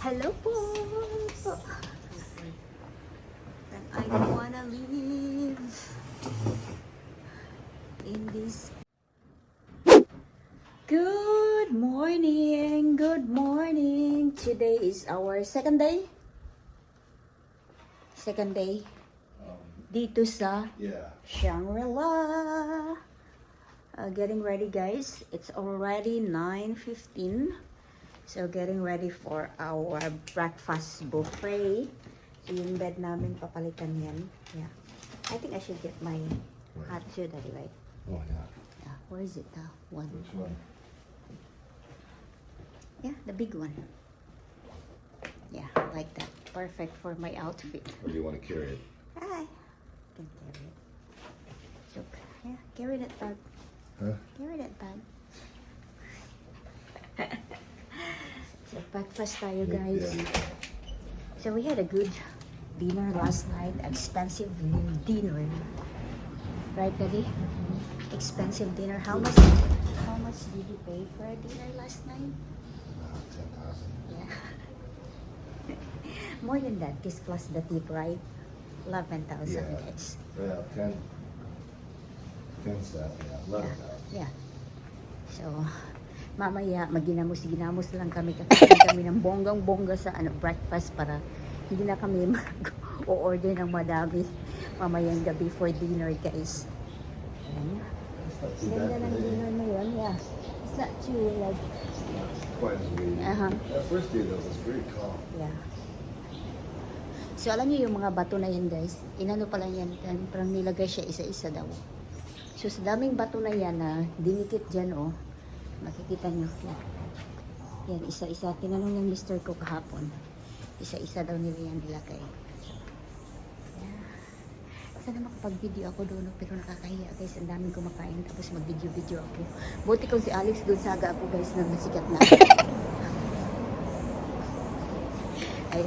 Hello po. And I don't wanna live in this. Good morning. Good morning. Today is our second day. Second day dito sa Shangri-La. Getting ready, guys. It's already 9:15. So, getting ready for our breakfast buffet. So, yung bed namin, papalitan yan. Yeah. I think I should get my hat too, Daddy, right? Oh, yeah. Yeah. Where is it now? One. Which one? Yeah, the big one. Yeah, like that. Perfect for my outfit. Or do you want to carry it? Hi. Can carry it. So, yeah, carry that bag. Huh? Carry that bag. So, breakfast tayo, guys. Yeah. So, we had a good dinner last night. Expensive dinner. Right, Daddy? Expensive dinner. How much did you pay for a dinner last night? 10,000. Yeah. More than that, this plus the tip, right? 11,000, Yeah. guys. Yeah, 10 staff, yeah. 11,000. Yeah. So, mamaya, maginamos-ginamos lang kami. Kakain kami ng bonggang-bongga sa breakfast para hindi na kami mag-o-order ng madami mamayang gabi for dinner, guys. Ayan. It's not too Ganda bad ng today. dinner na yun, yeah. It's not too, like, Quite as we. That first day, though, was very calm. yeah. So, alam niyo yung mga bato na yan, guys. Inano pala yan, parang nilagay siya isa-isa daw. So, sa daming bato na yan na dinikit dyan, oh. Makikita nyo. Yan. Yan, isa-isa. Tinanong ng mister ko kahapon. Isa-isa daw nila yan nilagay. Yeah. Sana makapag-video ako doon, pero nakakahiya, guys. Ang daming kumakain, tapos mag-video-video ako. Buti kung si Alex Gonzaga ako, guys, na nasikat na. Ay.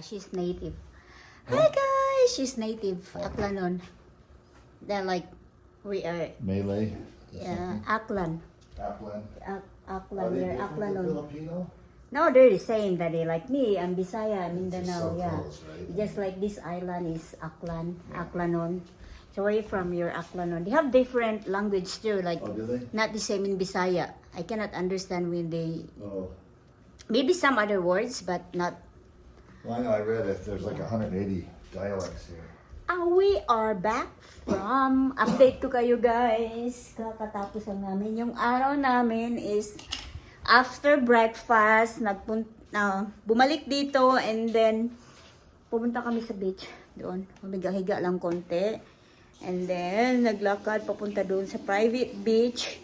She's native. Hi guys, she's native. Aklanon. They're like we are. Malay? Yeah, Aklan. Kaplan? Aklan. They're Aklanon. Filipino? No, they're the same. That they like me. I'm Bisaya, Mindanao. so Yeah, close, right? just like this island is Aklan, Aklanon. So where you from? You're Aklanon. They have different language too. Like Oh, do they? not the same in Bisaya. I cannot understand when they. Oh. Maybe some other words, but not. Well, I know I read it. There's like 180 dialects here. We are back from update ko kayo, guys. Kakatapos lang namin. Yung araw namin is after breakfast, bumalik dito and then pumunta kami sa beach doon. Humiga-higa lang konti. And then naglakad papunta doon sa private beach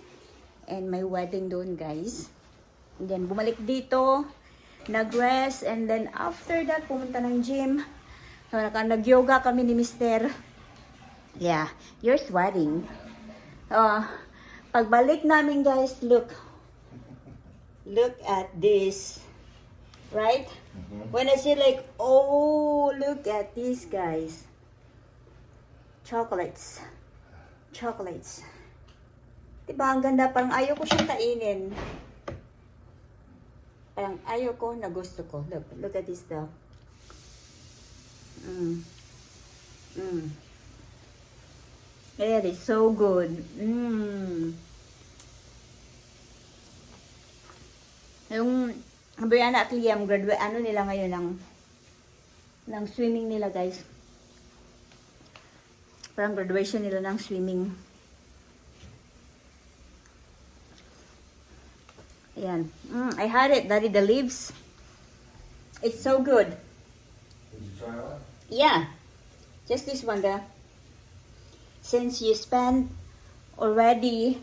and may wedding doon, guys. And then bumalik dito, nag-rest, and then after that pumunta ng gym. So, nag-yoga kami ni Mister. Yeah, you're sweating. Pagbalik namin, guys, look at this. Right? Mhm. When I say like, oh, look at these guys. Chocolates. Chocolates. Diba, ang ganda. Parang ayaw ko siyang kainin. Parang ayaw ko na gusto ko. Look at this though. It is so good. Yung Brianna at Liam, ano nila ngayon ng swimming nila, guys. Parang graduation nila ng swimming. Ayan. I had it, Daddy, the leaves. It's so good. Did you try one? Yeah. Just this one, since you spent already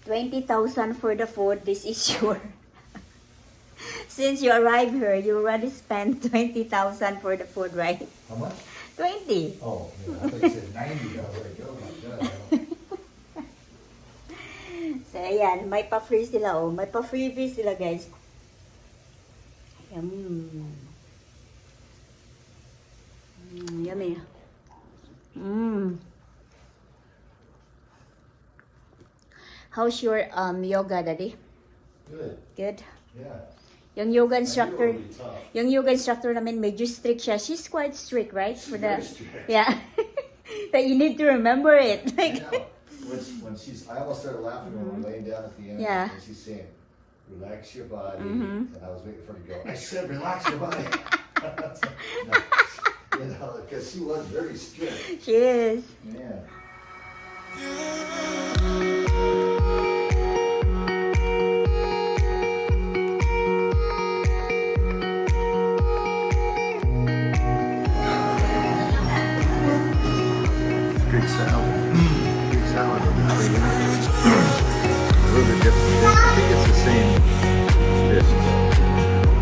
20,000 for the food, this is your... Since you arrived here, you already spent 20,000 for the food, right? How much? 20. Oh, yeah, I thought you said 90. I was like, oh my god. So, ayan. May pa-free sila, oh. May pa-freebie sila, guys. Yummy. How's your yoga, Daddy? Good. Good? Yeah. Yung yoga I knew it instructor, would be tough. yung yoga instructor namin, medyo strict siya. She's quite strict, right? She's very strict. Yeah. That you need to remember it. I Like, know. I almost started laughing when we were laying down at the end. Yeah. And she's saying, relax your body. And I was waiting for her to go, I said, relax your body. No, you know, because she was very strict. she is. Yeah. Greek salad. Greek salad with the bacon. A little bit different. I think it's the same dish.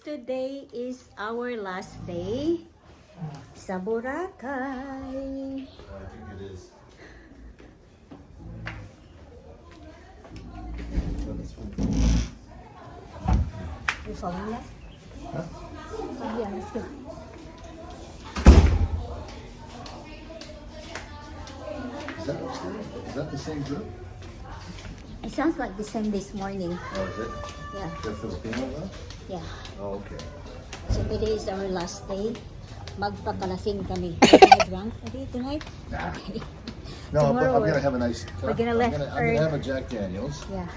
Today is our last day sa Boracay. I think it is. You following us? Huh? Oh, yeah, let's go. Is that upstairs? Is that the same group? It sounds like the same this morning. Oh, is it? Yeah, The Filipino one? yeah. Oh, okay. So today is our last day. Magpakalasing kami. Are you drunk already tonight? Nah. Okay. No, but Tomorrow I'm we're- gonna have a nice. we're gonna I'm left gonna Earth. have a Jack Daniels Yeah.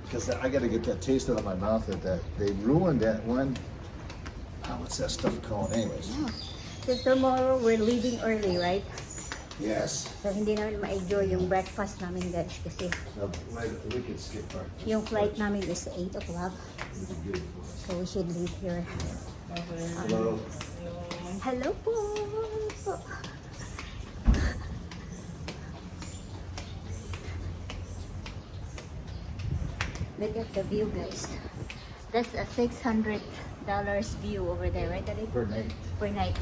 because I gotta get that taste out of my mouth. That they ruined that one. What's that stuff called, anyways? So tomorrow we're leaving early, right? Yes. So hindi namin ma-enjoy yung breakfast namin, guys, kasi No, we could skip breakfast. yung flight namin is 8 o'clock. So we should leave here. Hello. Hello po! Look at the view, guys. That's a $600 view over there, right, Daddy? Per night. Per night.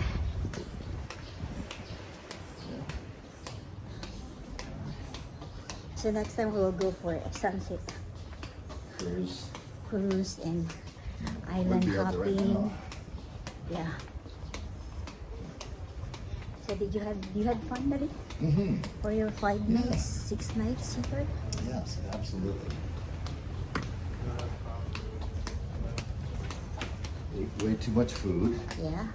So next time we'll go for a sunset cruise and island We'll be out there right hopping. now. Yeah. So did you had fun, Daddy? Mm-hmm. For your 5 nights, 6 nights, you heard? Yes, absolutely. Ate way too much food. Yeah.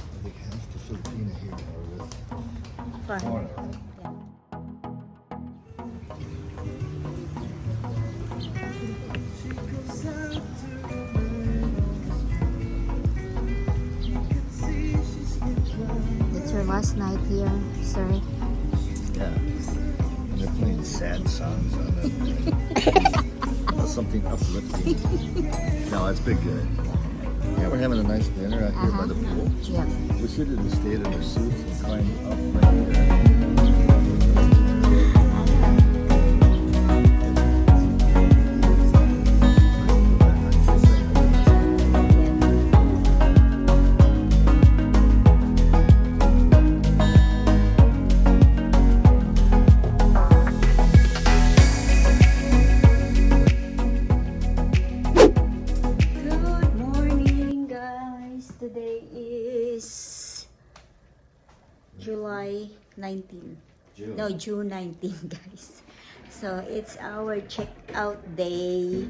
I think half the Filipina here are with Fun. foreigner. Yeah. It's your last night here, sir. Yeah. And they're playing sad songs on the something uplifting. No, it's been good. Yeah, we're having a nice dinner out here by the pool. Yeah. We should have stayed in our suits and climbed up right there. Good morning, guys. Today is July 19. June. No, June 19, guys. So it's our check-out day.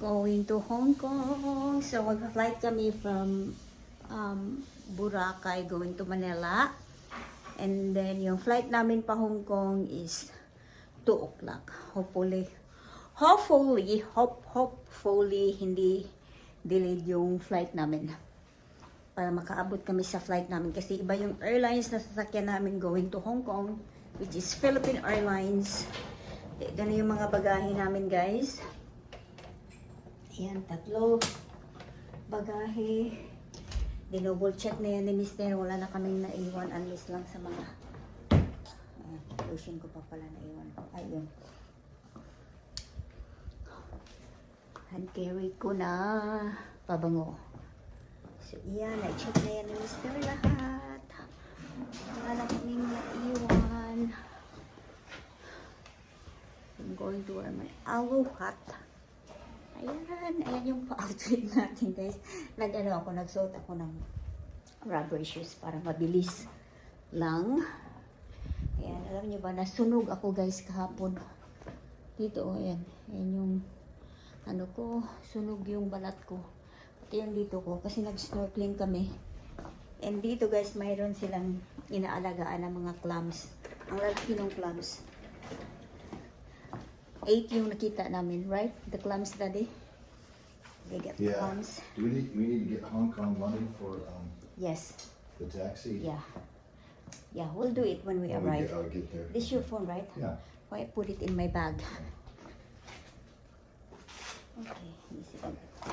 Going to Hong Kong. So mag-flight kami from Boracay going to Manila. And then yung flight namin pa Hong Kong is 2 o'clock. Hopefully, hindi delayed yung flight namin. Para makaabot kami sa flight namin. Kasi iba yung airlines na sasakyan namin going to Hong Kong, which is Philippine Airlines. Ito na yung mga bagahe namin, guys. Ayan, 3 bagahe. Dinouble check na yan ni Mr. Wala na kaming naiwan unless lang sa mga lotion ko pa pala naiwan. Ayun. Hand carry ko na pabango. So, iyan. I-check na yan ni Mr. lahat. Wala na kaming naiwan. I'm going to wear my aloe hat. Ayan. Ayan yung pa-outfit natin, guys. Nagsuot ako ng rubber shoes para mabilis lang. Ayan, alam niyo ba, nasunog ako, guys, kahapon. Dito, ayan. Ayan yung, sunog yung balat ko. Pati yung dito ko, kasi nag-snorkeling kami. And dito, guys, mayroon silang inaalagaan ng mga clams. Ang lalaki ng clams. 8 yung nakita namin, right? The clams, Daddy? They get Yeah. clams. Do we need to get Hong Kong money for Yes. the taxi? Yeah. Yeah, we'll do it when we When arrive. I'll get there. This your phone, right? Yeah. Why I put it in my bag? Okay.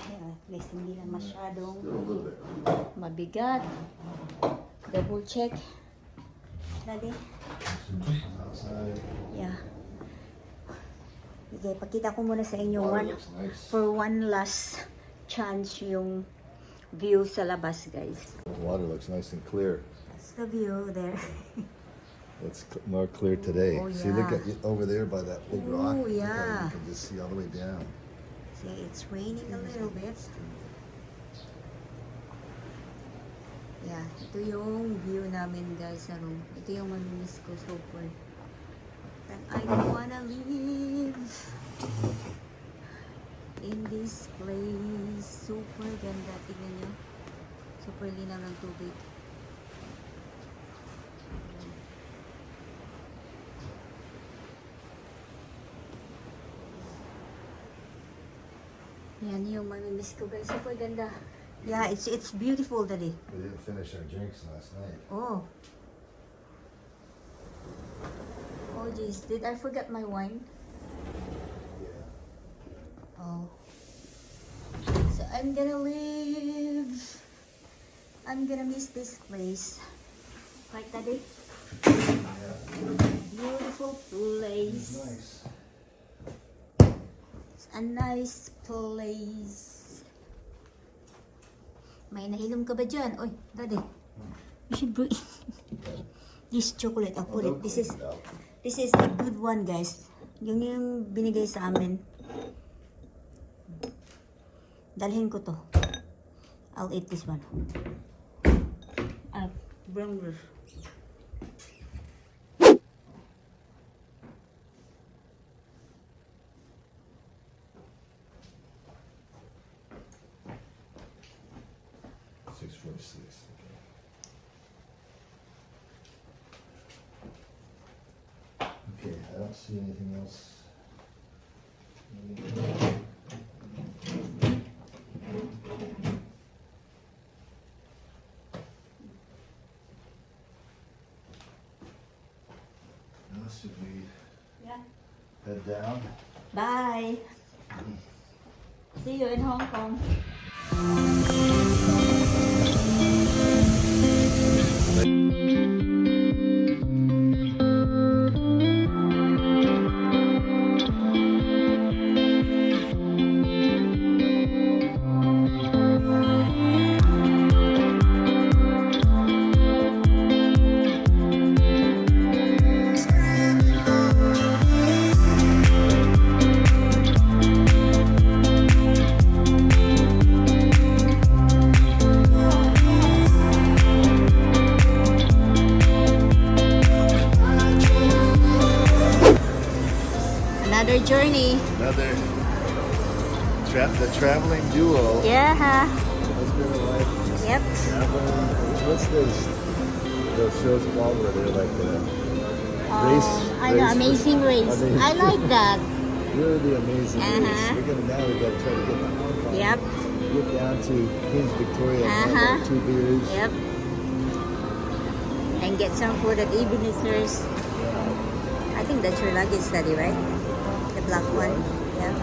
Yeah, at least hindi na masyadong Still a little bit. mabigat. Double check. Daddy? Outside. Yeah. Okay, pakita ko muna sa inyo Water looks nice. for one last chance yung view sa labas, guys. The water looks nice and clear. That's the view there. It's more clear today. Oh, See, look yeah. at over there by that big rock. Oh, Look how yeah. You can just see all the way down. See, it's raining a little bit. Yeah, ito yung view namin, guys, sa room. Ito yung mamimiss ko, super. And I don't wanna live in this place. Super ganda. Tignan nyo. Super linaw ng tubig. Yan yung mamimiss ko, guys. Super ganda. Yeah, it's beautiful, Daddy. We didn't finish our drinks last night. Oh. Oh, jeez. Did I forget my wine? Yeah. Oh. So I'm gonna leave. I'm gonna miss this place. Right, Daddy? Yeah. Beautiful place. Nice. It's a nice place. May nahinom ka ba dyan? Oy, daddy. You should bring this chocolate. I'll put it. This is a good one, guys. Yung binigay sa amin. Dalhin ko to. I'll eat this one. Bring this. Okay, I don't see anything else. Now should we Yeah. head down? Bye. See you in Hong Kong. Another journey. Another the traveling duo. Yeah. Husband and wife Yep. traveling. What's those shows called where they're like race? I know, Amazing Race. Amazing. I like that. You're the Amazing Race. Uh-huh. We got to try to get to Hong Kong. Yep. Get down to Queen's Victoria and have Uh-huh. like 2 beers. Yep. And get some food at Ebenezer's. I think that's your luggage, Daddy, right? The black one. Yeah.